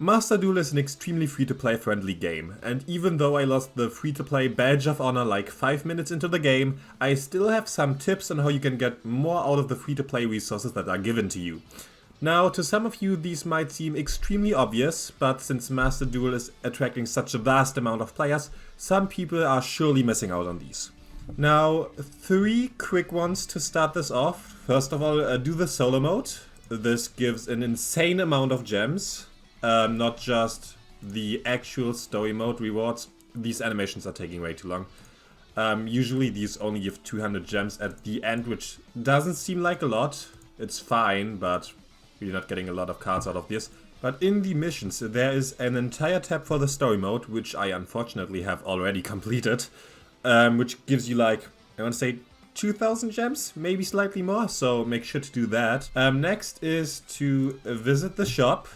Master Duel is an extremely free-to-play friendly game, and even though I lost the free-to-play badge of honor like 5 minutes into the game, I still have some tips on how you can get more out of the free-to-play resources that are given to you. Now, to some of you these might seem extremely obvious, but since Master Duel is attracting such a vast amount of players, some people are surely missing out on these. Now, 3 quick ones to start this off. First of all, do the solo mode. This gives an insane amount of gems. Not just the actual story mode rewards. These animations are taking way too long. Usually these only give 200 gems at the end, which doesn't seem like a lot. It's fine, but you're not getting a lot of cards out of this. But in the missions, there is an entire tab for the story mode, which I unfortunately have already completed, which gives you like, I want to say 2000 gems, maybe slightly more, so make sure to do that. Next is to visit the shop.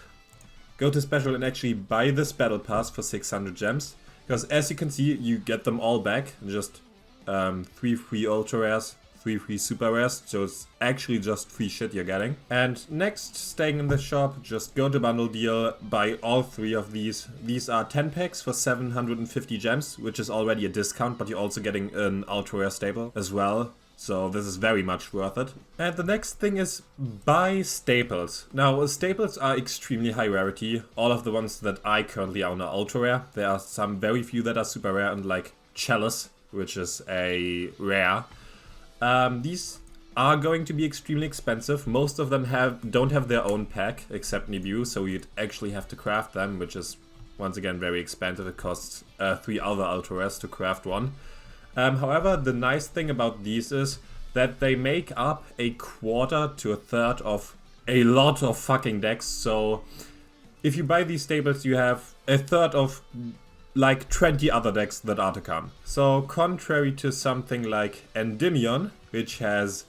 Go to special and actually buy this battle pass for 600 gems. Because as you can see, you get them all back. Just 3 free ultra rares, 3 free super rares. So it's actually just free shit you're getting. And next, staying in the shop, just go to bundle deal, buy all 3 of these. These are 10 packs for 750 gems, which is already a discount, but you're also getting an ultra rare staple as well. So this is very much worth it. And the next thing is buy staples. Now staples are extremely high rarity. All of the ones that I currently own are ultra rare. There are some very few that are super rare, and like Chalice, which is a rare. These are going to be extremely expensive. Most of them don't have their own pack except Nibiru, so you'd actually have to craft them, which is once again very expensive. It costs 3 other ultra rares to craft one. However, the nice thing about these is that they make up a quarter to a third of a lot of fucking decks. So if you buy these staples, you have a third of like 20 other decks that are to come. So contrary to something like Endymion, which has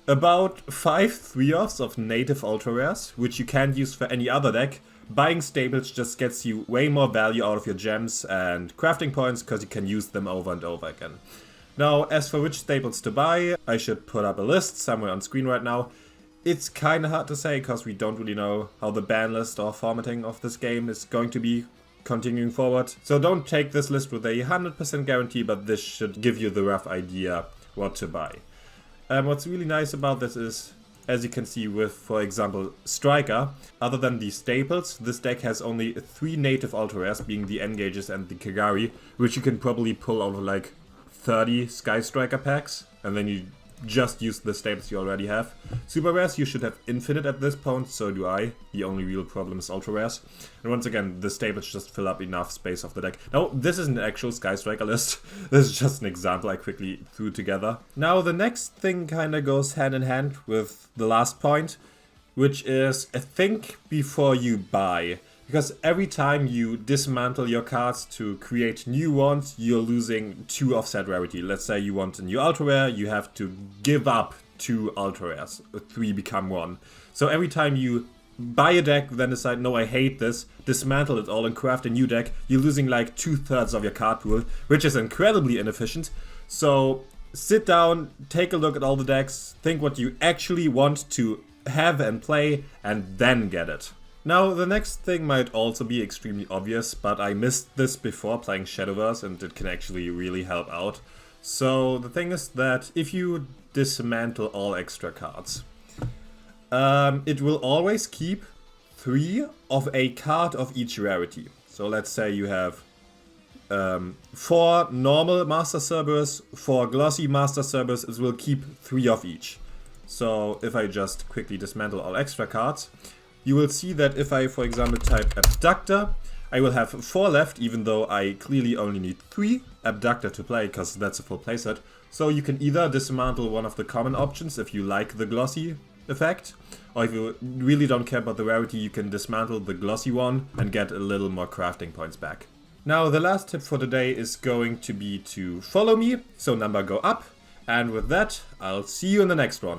about 5 3-offs of native ultra rares, which you can't use for any other deck, buying staples just gets you way more value out of your gems and crafting points because you can use them over and over again. Now, as for which staples to buy, I should put up a list somewhere on screen right now. It's kinda hard to say because we don't really know how the ban list or formatting of this game is going to be continuing forward. So don't take this list with a 100% guarantee, but this should give you the rough idea what to buy. What's really nice about this is, as you can see with, for example, Striker, other than the staples, this deck has only 3 native ultra rares, being the Engages and the Kagari, which you can probably pull out of like 30 Sky Striker packs, and then you just use the staples you already have. Super rares, you should have infinite at this point, so do I. The only real problem is ultra rares. And once again, the staples just fill up enough space of the deck. Now, this isn't an actual Sky Striker list. This is just an example I quickly threw together. Now, the next thing kinda goes hand in hand with the last point, which is think before you buy. Because every time you dismantle your cards to create new ones, you're losing 2 of said rarity. Let's say you want a new ultra rare, you have to give up 2 ultra rares. 3 become 1. So every time you buy a deck, then decide, no, I hate this, dismantle it all and craft a new deck, you're losing like 2/3 of your card pool, which is incredibly inefficient. So sit down, take a look at all the decks, think what you actually want to have and play, and then get it. Now, the next thing might also be extremely obvious, but I missed this before playing Shadowverse and it can actually really help out. So, the thing is that if you dismantle all extra cards, it will always keep 3 of a card of each rarity. So, let's say you have 4 normal Master Cerberus, 4 glossy Master Cerberus, it will keep 3 of each. So, if I just quickly dismantle all extra cards, you will see that if I, for example, type Abductor, I will have 4 left, even though I clearly only need 3 Abductor to play, because that's a full playset. So you can either dismantle one of the common options if you like the glossy effect, or if you really don't care about the rarity, you can dismantle the glossy one and get a little more crafting points back. Now, the last tip for today is going to be to follow me, so number go up, and with that, I'll see you in the next one.